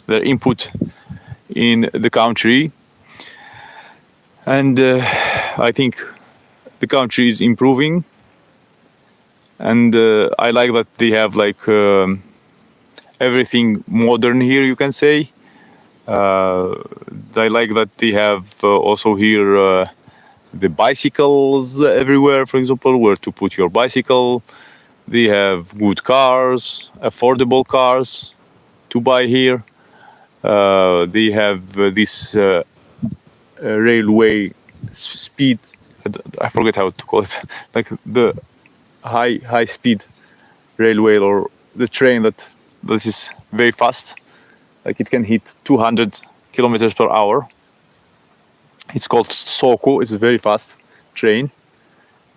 their input in the country, and I think the country is improving, and I like that they have like everything modern here, you can say. I like that they have also here the bicycles everywhere, for example, where to put your bicycle. They have good cars, affordable cars to buy here. They have this railway speed. I forget how to call it, like the high speed railway or the train that is very fast. Like it can hit 200 kilometers per hour. It's called Soko. It's a very fast train.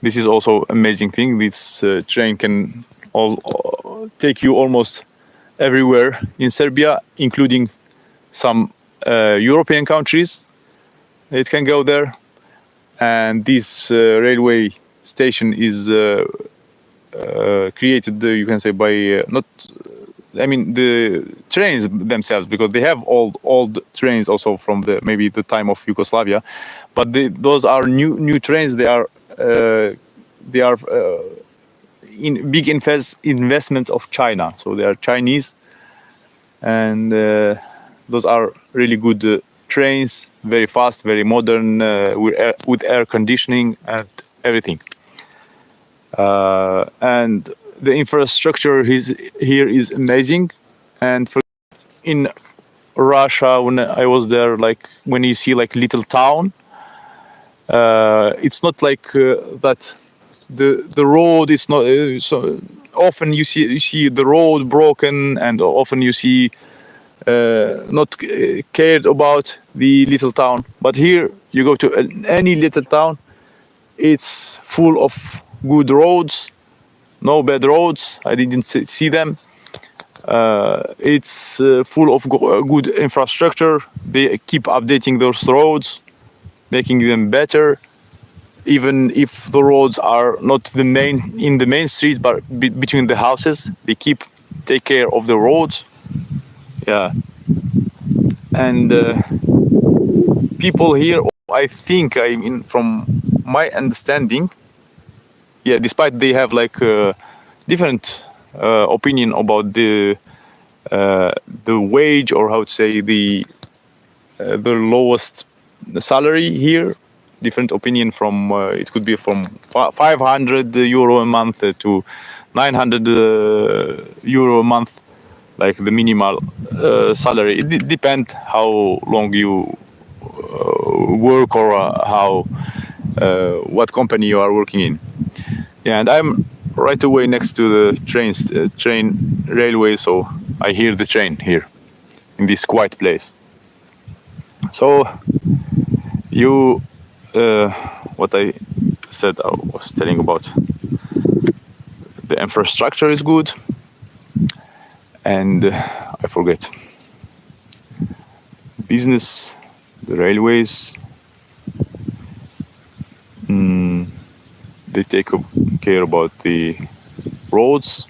This is also amazing thing. This train can take you almost everywhere in Serbia, including some European countries. It can go there, and this railway station is created, you can say, by not. I mean the trains themselves, because they have old trains also from maybe the time of Yugoslavia, but those are new trains. They are in big investment of China, so they are Chinese, and those are really good trains, very fast, very modern, with air conditioning and everything. And the infrastructure here is amazing. And in Russia, when I was there, like when you see like little town, it's not like that. The road is not so often you see the road broken, and often you see not cared about the little town. But here you go to any little town, it's full of good roads, no bad roads. I didn't see them. It's full of good infrastructure. They keep updating those roads, making them better, even if the roads are not in the main street, but between the houses. They take care of the roads. Yeah. And people here, I think, I mean, from my understanding, yeah, despite they have like different opinion about the wage, or how to say, the lowest salary here, different opinion from it could be from 500 euro a month to 900 euro a month, like the minimal salary. It depends how long you work, or how what company you are working in. Yeah, and I'm right away next to the train railway, so I hear the train here in this quiet place. So what I said, I was telling about the infrastructure is good, and I forget business, the railways. They take care about the roads.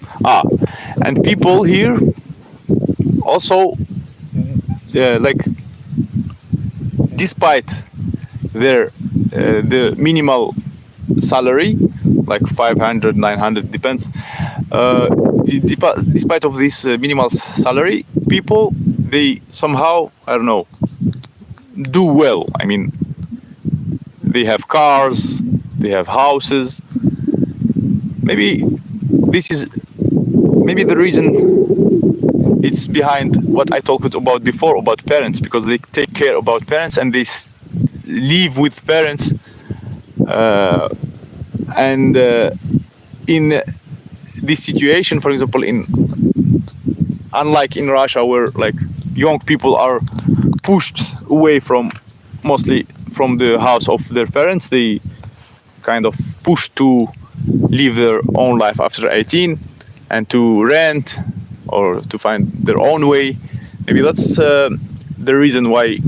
And people here also, like, despite their the minimal salary, like 500, 900, depends. Despite of this minimal salary, people, they somehow, I don't know, do well. I mean, they have cars, they have houses. Maybe the reason it's behind what I talked about before about parents, because they take care about parents and they live with parents. And in this situation, for example, unlike in Russia, where like young people are pushed away mostly from the house of their parents, they kind of pushed to live their own life after 18 and to rent or to find their own way. Maybe that's the reason why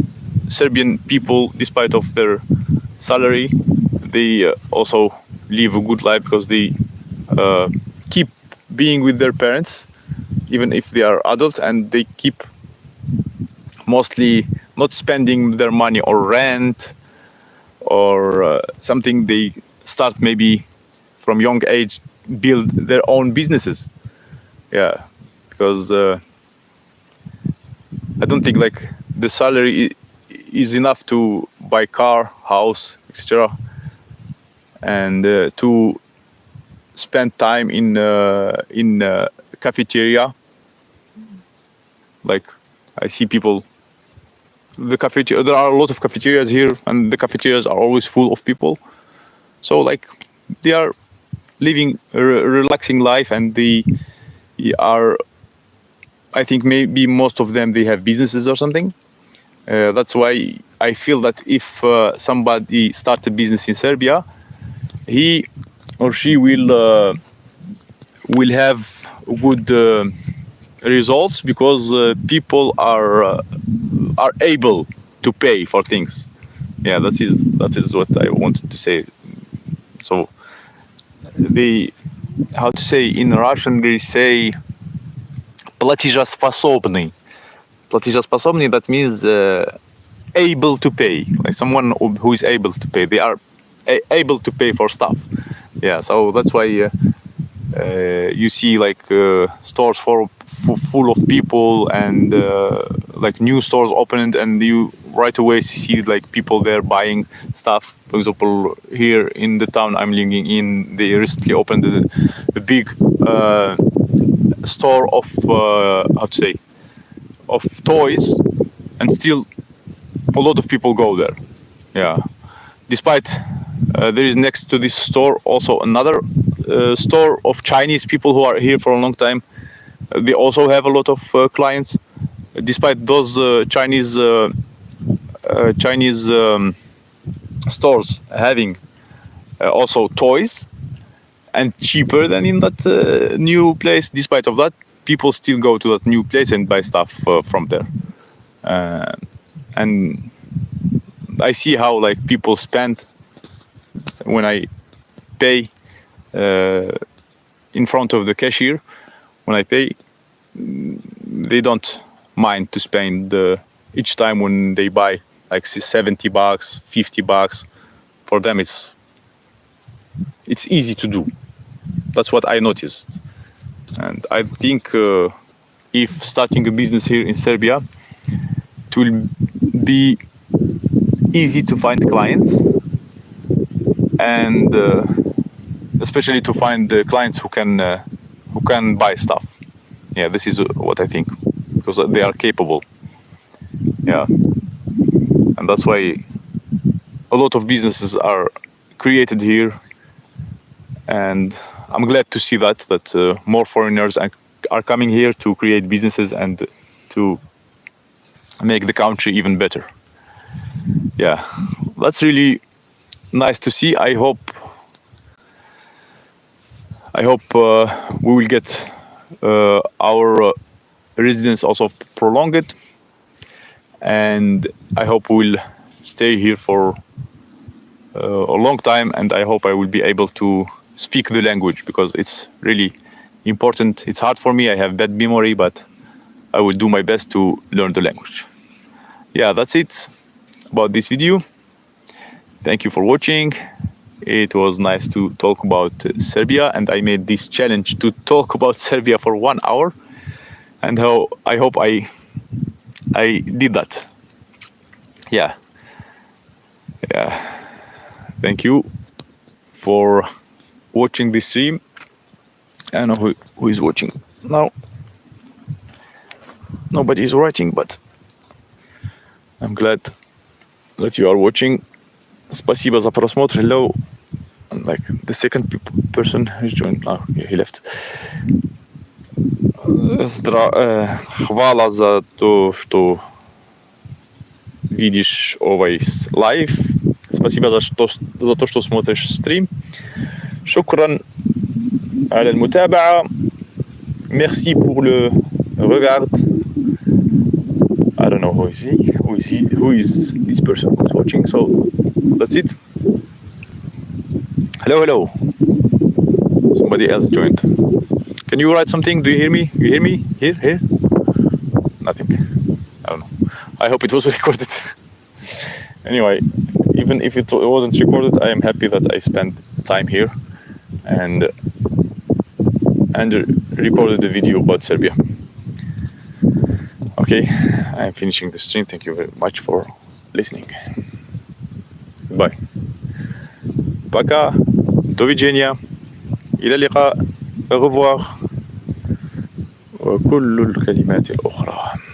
Serbian people, despite of their salary, they also live a good life, because they keep being with their parents even if they are adult, and they keep mostly not spending their money or rent or something. They start maybe from young age build their own businesses. Yeah, because I don't think like the salary is enough to buy car, house, etc. and to spend time in cafeteria. Like I see people. There are a lot of cafeterias here, and the cafeterias are always full of people. So like they are living a relaxing life, and they are. I think maybe most of them, they have businesses or something. That's why I feel that if somebody starts a business in Serbia, he or she will have good results, because people are able to pay for things. Yeah, that is what I wanted to say. So they, how to say in Russian, they say платежеспособный. Платежеспособный, that means able to pay, like someone who is able to pay. They are able to pay for stuff. Yeah, so that's why you see like stores full of people, and like new stores opened, and you right away see like people there buying stuff. For example, here in the town I'm living in, they recently opened a big store of how to say, of toys, and still a lot of people go there. Yeah, despite there is next to this store also another store of Chinese people who are here for a long time. They also have a lot of clients. Despite those Chinese stores having also toys and cheaper than in that new place, despite of that, people still go to that new place and buy stuff from there. And I see how like people spend when I pay in front of the cashier. When I pay, they don't mind to spend each time when they buy like $70, $50. For them, it's easy to do. That's what I noticed. And I think if starting a business here in Serbia, it will be easy to find clients, and especially to find the clients who can buy stuff. Yeah, this is what I think, because they are capable. Yeah, and that's why a lot of businesses are created here, and I'm glad to see that more foreigners are coming here to create businesses and to make the country even better. Yeah, that's really nice to see. I hope we will get our residence also prolonged, and I hope we'll stay here for a long time, and I hope I will be able to speak the language, because it's really important. It's hard for me. I have bad memory, but I will do my best to learn the language. Yeah, that's it about this video. Thank you for watching. It was nice to talk about Serbia, and I made this challenge to talk about Serbia for 1 hour, and I hope I did that. Yeah. Thank you for watching this stream. I don't know who is watching now. Nobody is watching, but I'm glad that you are watching. Спасибо за просмотр. Hello. Like the second person who's joined. Oh, yeah, he left. Hvala za to što vidiš ovaj live. Спасибо за то, что смотришь стрим. شكرا على المتابعة. Merci pour le regard. I don't know who is he. Who is this person who's watching? So that's it. Hello. Somebody else joined. Can you write something? Do you hear me? You hear me? Here? Nothing. I don't know. I hope it was recorded. Anyway, even if it wasn't recorded, I am happy that I spent time here and recorded the video about Serbia. Okay, I'm finishing the stream. Thank you very much for listening. Bye. Пока. Do widzenia. إلى اللقاء. Au revoir. وكل الكلمات الأخرى.